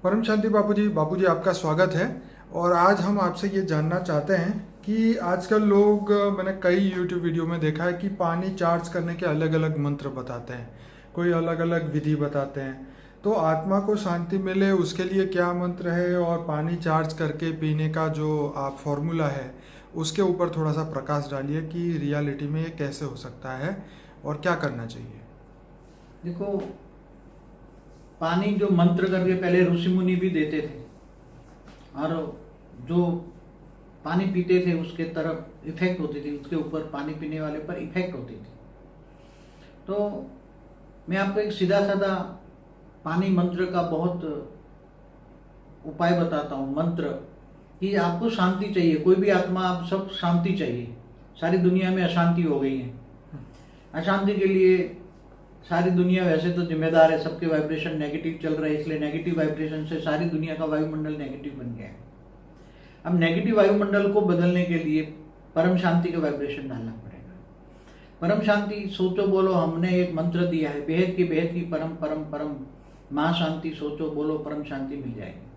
परम शांति बापूजी आपका स्वागत है। और आज हम आपसे ये जानना चाहते हैं कि आजकल लोग मैंने कई यूट्यूब वीडियो में देखा है कि पानी चार्ज करने के अलग अलग मंत्र बताते हैं, कोई अलग अलग विधि बताते हैं। तो आत्मा को शांति मिले उसके लिए क्या मंत्र है, और पानी चार्ज करके पीने का जो आप फॉर्मूला है उसके ऊपर थोड़ा सा प्रकाश डालिए कि रियलिटी में ये कैसे हो सकता है और क्या करना चाहिए। देखो, पानी जो मंत्र करके पहले ऋषि मुनि भी देते थे, और जो पानी पीते थे उसके तरफ इफेक्ट होती थी, उसके ऊपर पानी पीने वाले पर इफेक्ट होती थी। तो मैं आपको एक सीधा साधा पानी मंत्र का बहुत उपाय बताता हूँ। मंत्र कि आपको शांति चाहिए, कोई भी आत्मा, आप सब शांति चाहिए। सारी दुनिया में अशांति हो गई है। अशांति के लिए सारी दुनिया वैसे तो जिम्मेदार है, सबके वाइब्रेशन नेगेटिव चल रहे हैं, इसलिए नेगेटिव वाइब्रेशन से सारी दुनिया का वायुमंडल नेगेटिव बन गया है। अब नेगेटिव वायुमंडल को बदलने के लिए परम शांति का वाइब्रेशन डालना पड़ेगा। परम शांति सोचो बोलो, हमने एक मंत्र दिया है, बेहद की परम परम परम महाशांति सोचो बोलो, परम शांति मिल जाएगी।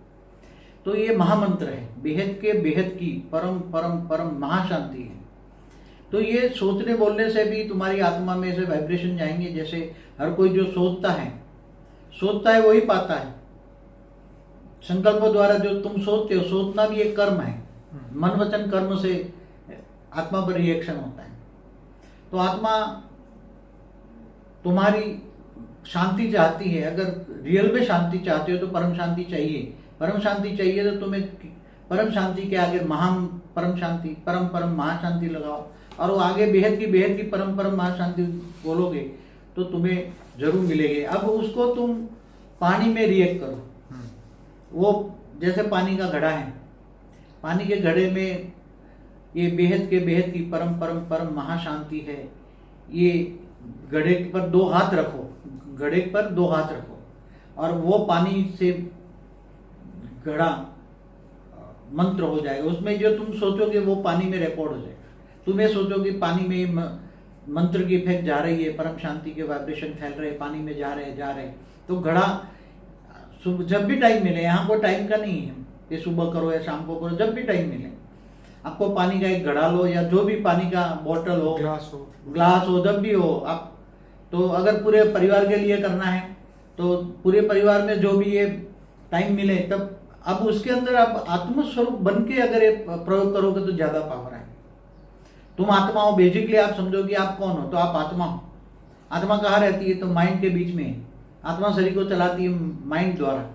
तो ये महामंत्र है, बेहद की परम परम परम महाशांति है। तो ये सोचने बोलने से भी तुम्हारी आत्मा में से वाइब्रेशन जाएंगे। जैसे हर कोई जो सोचता है वही पाता है। संकल्पों द्वारा जो तुम सोचते हो, सोचना भी एक कर्म है। मन वचन कर्म से आत्मा पर रिएक्शन होता है। तो आत्मा तुम्हारी शांति चाहती है। अगर रियल में शांति चाहते हो तो परम शांति चाहिए। परम शांति चाहिए तो तुम्हें परम शांति के आगे महान परम शांति, परम परम महाशांति लगाओ, और वो आगे बेहद की परम परम महाशांति बोलोगे तो तुम्हें जरूर मिलेगी। अब उसको तुम पानी में रिएक्ट करो। वो जैसे पानी का घड़ा है, पानी के घड़े में ये बेहद की परम परम परम महाशांति है। ये घड़े पर दो हाथ रखो, घड़े पर दो हाथ रखो, और वो पानी से घड़ा मंत्र हो जाएगा। उसमें जो तुम सोचोगे वो पानी में रिकॉर्ड हो जाएगा। तुम्हें सोचो कि पानी में मंत्र की इफेक्ट जा रही है, परम शांति के वाइब्रेशन फैल रहे, पानी में जा रहे, तो घड़ा जब भी टाइम मिले, यहाँ को टाइम का नहीं है कि सुबह करो या शाम को करो, जब भी टाइम मिले आपको पानी का एक घड़ा लो, या जो भी पानी का बोतल हो, ग्लास हो, जब भी हो आप। तो अगर पूरे परिवार के लिए करना है तो पूरे परिवार में जो भी ये टाइम मिले तब, अब उसके अंदर आप आत्मस्वरूप बन के अगर ये प्रयोग करोगे तो ज्यादा पावर है। तुम आत्मा हो, बेसिकली आप समझो कि आप कौन हो, तो आप आत्मा हो। आत्मा कहाँ रहती है? तो माइंड के बीच में। आत्मा शरीर को चलाती है माइंड द्वारा।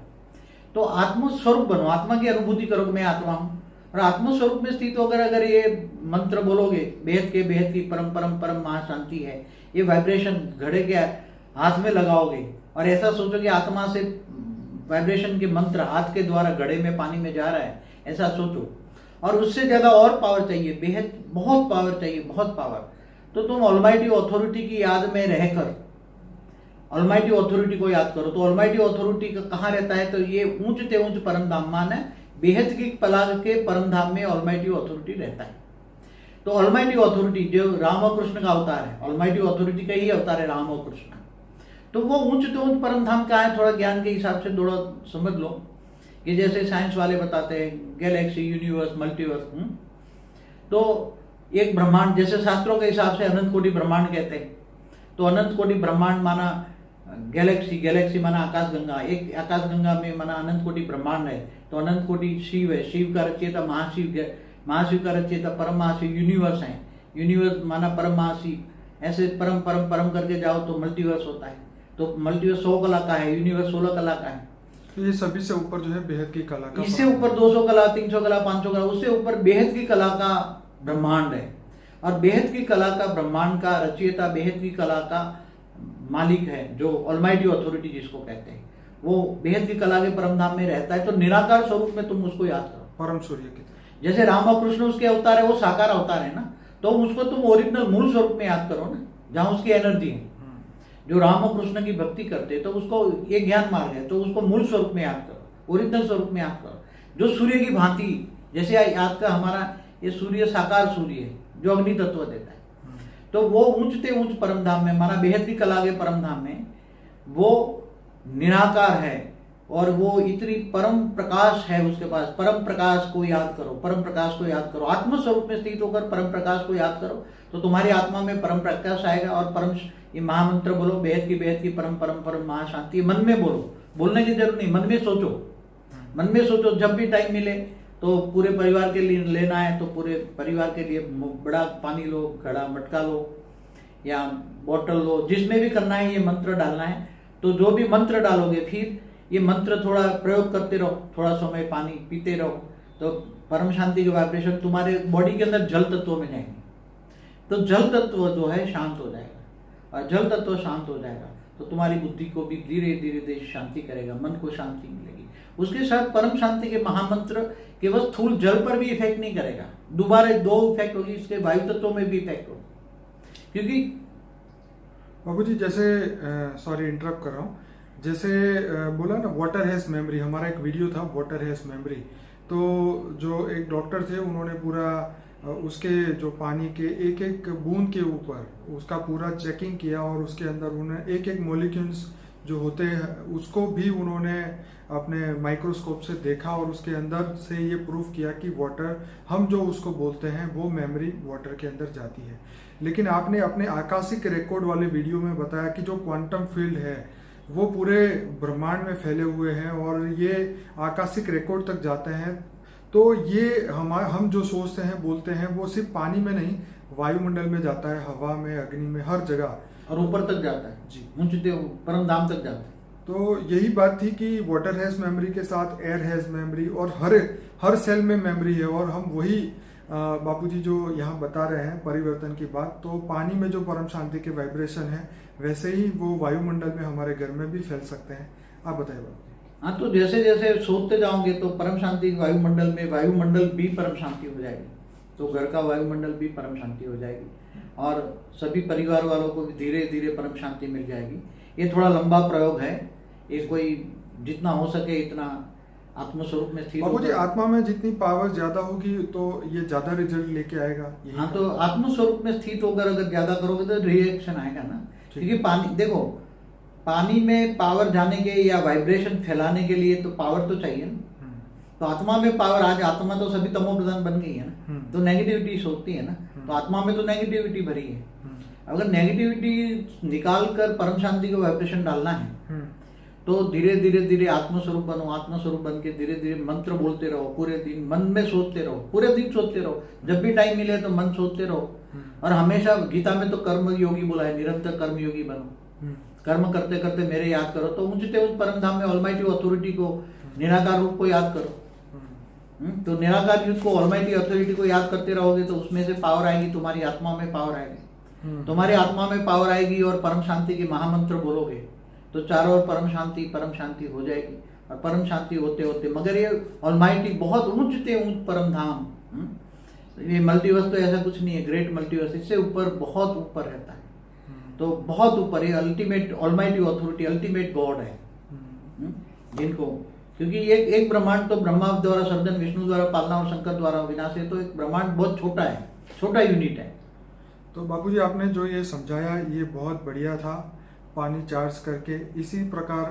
तो आत्मस्वरूप बनो, आत्मा की अनुभूति करो कि मैं आत्मा हूँ, और आत्मस्वरूप में स्थित होकर अगर ये मंत्र बोलोगे, बेहद की परम परम परम महाशांति है, ये वाइब्रेशन घड़े के हाथ में लगाओगे, और ऐसा सोचो कि आत्मा से वाइब्रेशन के मंत्र हाथ के द्वारा घड़े में पानी में जा रहा है, ऐसा सोचो। और उससे ज्यादा और पावर चाहिए, बेहद बहुत पावर चाहिए, बहुत पावर। तो तुम ऑलमाइटी अथॉरिटी की याद में रहकर ऑलमाइटी अथॉरिटी को याद करो। तो ऑलमाइटी अथॉरिटी का कहाँ रहता है? तो ये ऊंच ते ऊंच परम धाम मान है, बेहद की पलाग के परम धाम में ऑलमाइटी अथॉरिटी रहता है। तो ऑलमाइटी अथॉरिटी जो राम और कृष्ण का अवतार है, ऑलमाइटी अथॉरिटी का ही अवतार है राम और कृष्ण। तो वो ऊंच ते ऊंच परम धाम का है। थोड़ा ज्ञान के हिसाब से थोड़ा समझ लो कि जैसे साइंस वाले बताते हैं गैलेक्सी, यूनिवर्स, मल्टीवर्स। तो एक ब्रह्मांड, जैसे शास्त्रों के हिसाब से अनंत कोटि ब्रह्मांड कहते हैं। तो अनंत कोटि ब्रह्मांड माना गैलेक्सी माना आकाशगंगा, एक आकाशगंगा में माना अनंत कोटि ब्रह्मांड है। तो अनंत कोटि शिव है, शिव का रचयिता महाशिव, महाशिव का रचयिता परम महाशिव। यूनिवर्स है, यूनिवर्स माना परम महाशिव। ऐसे परम परम परम करके जाओ तो मल्टीवर्स होता है। तो मल्टीवर्स 100 कला का है, यूनिवर्स 16 कला का है। तो ये सभी से ऊपर जो है बेहद की कला का, इससे ऊपर 200 कला, 300 कला, 500 कला, उससे ऊपर बेहद की कला का ब्रह्मांड है। और बेहद की कला का ब्रह्मांड का रचयिता, बेहद की कला का मालिक है, जो ऑलमाइटी अथॉरिटी जिसको कहते हैं, वो बेहद की कला के परम धाम में रहता है। तो निराकार स्वरूप में तुम उसको याद करो, परम सूर्य की। जैसे राम और कृष्ण उसके अवतार है, वो साकार अवतार है ना, तो उसको तुम ओरिजिनल मूल स्वरूप में याद करो ना, जहां उसकी एनर्जी है। जो राम और कृष्ण की भक्ति करते हैं तो उसको ये ज्ञान मार्ग है, तो उसको मूल स्वरूप में याद करो, ओरिजिनल स्वरूप में याद करो। जो सूर्य की भांति, जैसे याद का हमारा ये सूर्य साकार सूर्य है जो अग्नि तत्व देता है। तो वो ऊंचते ऊंच परम धाम में, माना बेहद की कला के परम धाम में, वो निराकार है, और वो इतनी परम प्रकाश है उसके पास। परम प्रकाश को याद करो, परम प्रकाश को याद करो, आत्मस्वरूप में स्थित होकर परम प्रकाश को याद करो, तो तुम्हारी आत्मा में परम प्रकाश आएगा। और परम, ये महामंत्र बोलो, बेहद की परम परम परम महाशांति, मन में बोलो, बोलने की जरूरत नहीं, मन में सोचो, मन में सोचो। जब भी टाइम मिले तो पूरे परिवार के लिए लेना है तो पूरे परिवार के लिए बड़ा पानी लो, घड़ा मटका लो या बोतल लो, जिसमें भी करना है ये मंत्र डालना है। तो जो भी मंत्र डालोगे फिर ये मंत्र थोड़ा प्रयोग करते रहो, थोड़ा समय पानी पीते रहो, तो परम शांति के वाइब्रेशन तुम्हारे बॉडी के अंदर जल तत्व में जाएंगे। तो जल तत्व जो है शांत हो जाएगा, और जल तत्व शांत हो जाएगा तो तुम्हारी बुद्धि को भी धीरे धीरे धीरे शांति करेगा, मन को शांति मिलेगी। उसके साथ परम शांति के महामंत्र केवल स्थूल जल पर भी इफेक्ट नहीं करेगा, दोबारा दो इफेक्ट होगी, इसके वायु तत्व में भी इफेक्ट होगा। क्योंकि बाबू जी जैसे सॉरी इंटरप्ट कर रहा हूँ, जैसे बोला ना वाटर हैज मेमोरी, हमारा एक वीडियो था वाटर हैज मेमोरी, तो जो एक डॉक्टर थे उन्होंने पूरा उसके जो पानी के एक एक बूंद के ऊपर उसका पूरा चेकिंग किया और उसके अंदर उन्होंने एक एक मॉलिक्यूल्स जो होते हैं उसको भी उन्होंने अपने माइक्रोस्कोप से देखा और उसके अंदर से ये प्रूफ किया कि वाटर हम जो उसको बोलते हैं वो मेमोरी वाटर के अंदर जाती है। लेकिन आपने अपने आकाशिक रिकॉर्ड वाले वीडियो में बताया कि जो क्वांटम फील्ड है वो पूरे ब्रह्मांड में फैले हुए हैं और ये आकाशिक रिकॉर्ड तक जाते हैं। तो ये हम जो सोचते हैं बोलते हैं वो सिर्फ पानी में नहीं, वायुमंडल में जाता है, हवा में, अग्नि में, हर जगह, और ऊपर तक जाता है जी, ऊंचे परम धाम तक जाता है। तो यही बात थी कि वाटर हैज मेमोरी के साथ एयर हैज मेमोरी, और हर सेल में मेमोरी है। और हम वही बापूजी जो यहाँ बता रहे हैं परिवर्तन की बात, तो पानी में जो परम शांति के वाइब्रेशन है वैसे ही वो वायुमंडल में हमारे घर में भी फैल सकते हैं। आप बताइए बाबू। हाँ, तो जैसे जैसे सोचते जाओगे तो परम शांति वायुमंडल में, वायुमंडल भी परम शांति हो जाएगी, तो घर का वायुमंडल भी परम शांति हो जाएगी और सभी परिवार वालों को भी धीरे धीरे परम शांति मिल जाएगी। ये थोड़ा लंबा प्रयोग है, ये कोई जितना हो सके इतना आत्मस्वरूप में स्थित। बाबू जी आत्मा में जितनी पावर ज्यादा होगी तो ये ज्यादा रिजल्ट लेके आएगा। हाँ, तो आत्मस्वरूप में स्थित होकर अगर ज्यादा करोगे तो रिएक्शन आएगा ना। क्योंकि पानी देखो, पानी में पावर जाने के या वाइब्रेशन फैलाने के लिए तो पावर तो चाहिए ना। तो आत्मा में पावर, आज आत्मा तो सभी तमो प्रधान बन गई है ना, तो नेगेटिविटी सोचती है ना, तो आत्मा में तो नेगेटिविटी भरी है। अगर नेगेटिविटी निकाल कर परम शांति को वाइब्रेशन डालना है तो धीरे धीरे धीरे आत्मस्वरूप बनो, आत्मस्वरूप बन के धीरे धीरे मंत्र बोलते रहो, पूरे दिन मन में सोचते रहो, पूरे दिन सोचते रहो, जब भी टाइम मिले तो मन सोचते रहो। और हमेशा गीता में तो कर्म योगी बोला है, निरंतर कर्म योगी बनो, कर्म करते करते मेरे याद करो, तो ऊंचते उस परम धाम में ऑलमाइटी अथॉरिटी को, निराकार रूप को याद करो। तो निराकार रूप को, ऑलमाइटी अथॉरिटी को याद करते रहोगे तो उसमें से पावर आएगी, तुम्हारी आत्मा में पावर आएगी, तुम्हारी आत्मा में पावर आएगी और परम शांति के महामंत्र बोलोगे तो चारों ओर परम शांति हो जाएगी। और परम शांति होते होते, मगर ये ऑलमाइटी बहुत ऊंचते ऊंच परम धाम, ये मल्टीवर्स तो ऐसा कुछ नहीं है, ग्रेट मल्टीवर्स, इससे ऊपर बहुत ऊपर रहता है, तो बहुत ऊपर ये ultimate almighty authority, ultimate God है जिनको, क्योंकि एक ब्रह्मांड तो ब्रह्मा द्वारा सर्जन, विष्णु द्वारा पालना और शंकर द्वारा विनाश है, तो एक ब्रह्मांड बहुत छोटा है, छोटा यूनिट है। तो बाबूजी आपने जो ये समझाया ये बहुत बढ़िया था, पानी चार्ज करके इसी प्रकार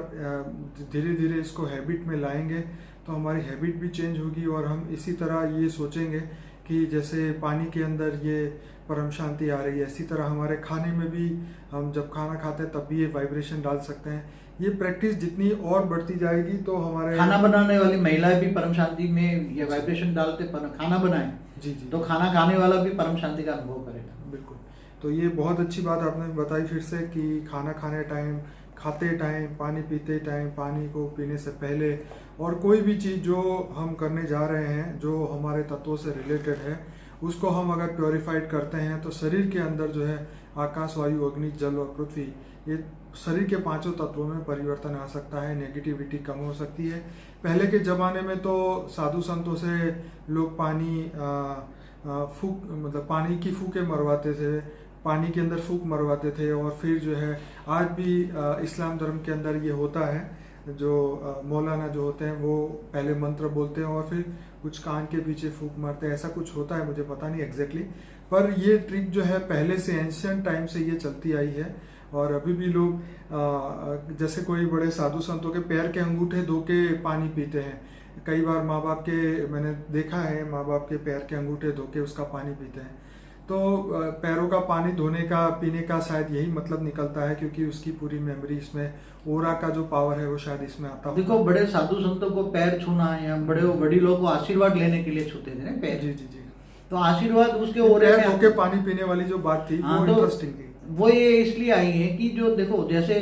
धीरे धीरे इसको हैबिट में लाएंगे तो हमारी हैबिट भी चेंज होगी और हम इसी तरह ये सोचेंगे कि जैसे पानी के अंदर ये परम शांति आ रही है, इसी तरह हमारे खाने में भी हम जब खाना खाते हैं तब भी ये वाइब्रेशन डाल सकते हैं। ये प्रैक्टिस जितनी और बढ़ती जाएगी तो हमारे खाना बनाने वाली महिलाएं भी परम शांति में ये वाइब्रेशन डालते खाना बनाए, जी जी, तो खाना खाने वाला भी परम शांति का अनुभव करेगा। बिल्कुल। तो ये बहुत अच्छी बात आपने बताई फिर से कि खाना खाने टाइम, खाते टाइम, पानी पीते टाइम, पानी को पीने से पहले और कोई भी चीज़ जो हम करने जा रहे हैं जो हमारे तत्वों से रिलेटेड है उसको हम अगर प्योरीफाइड करते हैं तो शरीर के अंदर जो है आकाश, वायु, अग्नि, जल और पृथ्वी, ये शरीर के पांचों तत्वों में परिवर्तन आ सकता है, नेगेटिविटी कम हो सकती है। पहले के ज़माने में तो साधु संतों से लोग पानी पानी की फूकें मरवाते थे, पानी के अंदर फूक मरवाते थे। और फिर जो है आज भी इस्लाम धर्म के अंदर ये होता है, जो मौलाना जो होते हैं वो पहले मंत्र बोलते हैं और फिर कुछ कान के पीछे फूक मारते हैं, ऐसा कुछ होता है, मुझे पता नहीं एग्जैक्टली, पर ये ट्रिक जो है पहले से एंशियंट टाइम से ये चलती आई है और अभी भी लोग जैसे कोई बड़े साधु संतों के पैर के अंगूठे धो के पानी पीते हैं। कई बार माँ बाप के मैंने देखा है, माँ बाप के पैर के अंगूठे धो के उसका पानी पीते हैं। तो पैरों का पानी धोने का, पीने का शायद यही मतलब निकलता है, क्योंकि उसकी पूरी मेमोरी इसमें, ओरा का जो पावर है वो शायद इसमें आता है। देखो, बड़े साधु संतों को पैर छूना या बड़े वडीलों को आशीर्वाद लेने के लिए छूते थे ना पैर। जी जी जी। तो आशीर्वाद उसके ओरे पैर में धो के पानी पीने वाली जो बात थी वो तो इंटरेस्टिंग थी। वो ये इसलिए आई है कि जो देखो, जैसे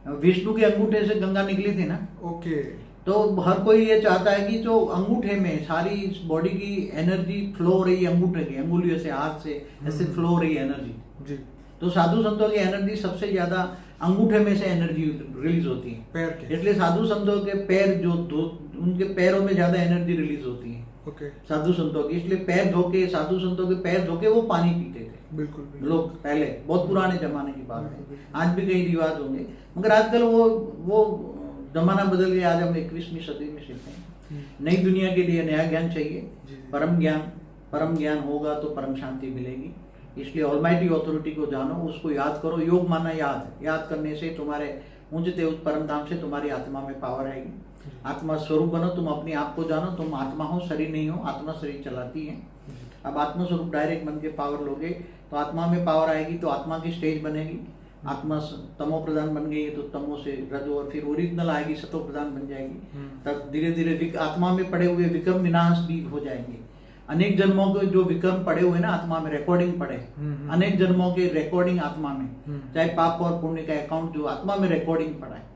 विष्णु के अंगूठे से गंगा निकली थी ना, ओके। तो हर कोई ये चाहता है कि जो अंगूठे में सारी बॉडी की एनर्जी फ्लो हो रही है, अंगूठे की अंगुलियों से, हाथ से ऐसे फ्लो हो रही है एनर्जी जी। तो साधु संतों की एनर्जी सबसे ज्यादा अंगूठे में से एनर्जी रिलीज होती है पैर के। इसलिए साधु संतों के पैर जो उनके पैरों में ज्यादा एनर्जी रिलीज होती है ओके। साधु संतों की, इसलिए पैर धोके, साधु संतों के पैर धोके वो पानी पीते थे। बिल्कुल बिल्कुल। लोग पहले, बहुत पुराने जमाने की बात है, आज भी कई रिवाज होंगे, मगर आजकल वो जमाना बदल गया। आज हम 21वीं सदी में शिफ्ट हैं। नई दुनिया के लिए नया ज्ञान चाहिए, परम ज्ञान होगा तो परम शांति मिलेगी। इसलिए ऑलमाइटी अथॉरिटी को जानो, उसको याद करो। योग माना याद करने से तुम्हारे ऊंचते उस परम धाम से तुम्हारी आत्मा में पावर आएगी। आत्मा स्वरूप बनो, तुम अपने आप को जानो, तुम आत्मा हो, शरीर नहीं हो। आत्मा शरीर चलाती है। अब आत्मा स्वरूप डायरेक्ट बन के पावर लोगे तो आत्मा में पावर आएगी, तो आत्मा की स्टेज बनेगी। आत्मा तमो प्रधान बन गई है तो तमो से रजो, और फिर ओरिजिनल आएगी, सतो प्रधान बन जाएगी। तब धीरे धीरे आत्मा में पड़े हुए विक्रम विनाश भी हो जाएंगे। अनेक जन्मों के जो विक्रम पड़े हुए ना आत्मा में, रिकॉर्डिंग पड़े, अनेक जन्मों के रिकॉर्डिंग आत्मा में, चाहे पाप और पुण्य का अकाउंट जो आत्मा में रिकॉर्डिंग पड़ा है,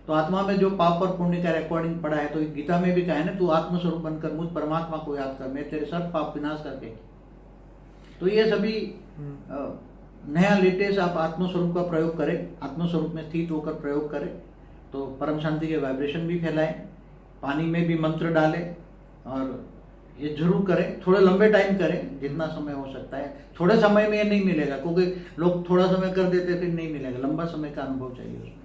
तो आत्मा में जो पाप और पुण्य का रिकॉर्डिंग पड़ा है, तो गीता में भी कहा है ना, तू आत्मस्वरूप बनकर मुझ परमात्मा को याद कर, मैं तेरे सब पाप विनाश करके। तो ये सभी नया लेटेस्ट आप आत्मस्वरूप का प्रयोग करें, आत्मस्वरूप में स्थित होकर प्रयोग करें तो परम शांति के वाइब्रेशन भी फैलाएं। पानी में भी मंत्र डालें और ये जरूर करें। थोड़े लंबे टाइम करें, जितना समय हो सकता है। थोड़े समय में ये नहीं मिलेगा, क्योंकि लोग थोड़ा समय कर देते फिर नहीं मिलेगा, लंबा समय का अनुभव चाहिए उसमें।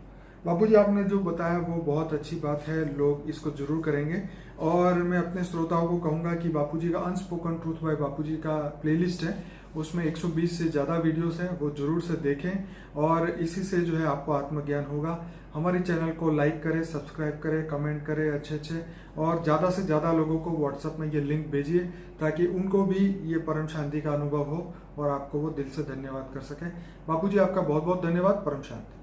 बापूजी, आपने जो बताया वो बहुत अच्छी बात है, लोग इसको जरूर करेंगे। और मैं अपने श्रोताओं को कहूँगा कि बापूजी का अनस्पोकन ट्रूथ बाय बापूजी का प्लेलिस्ट है, उसमें 120 से ज़्यादा वीडियोस हैं, वो जरूर से देखें और इसी से जो है आपको आत्मज्ञान होगा। हमारे चैनल को लाइक करें, सब्सक्राइब करें, कमेंट करें अच्छे, और ज़्यादा से ज़्यादा लोगों को व्हाट्सएप में ये लिंक भेजिए ताकि उनको भी ये परम शांति का अनुभव हो और आपको वो दिल से धन्यवाद कर सकें। बापूजी, आपका बहुत बहुत धन्यवाद। परम शांति।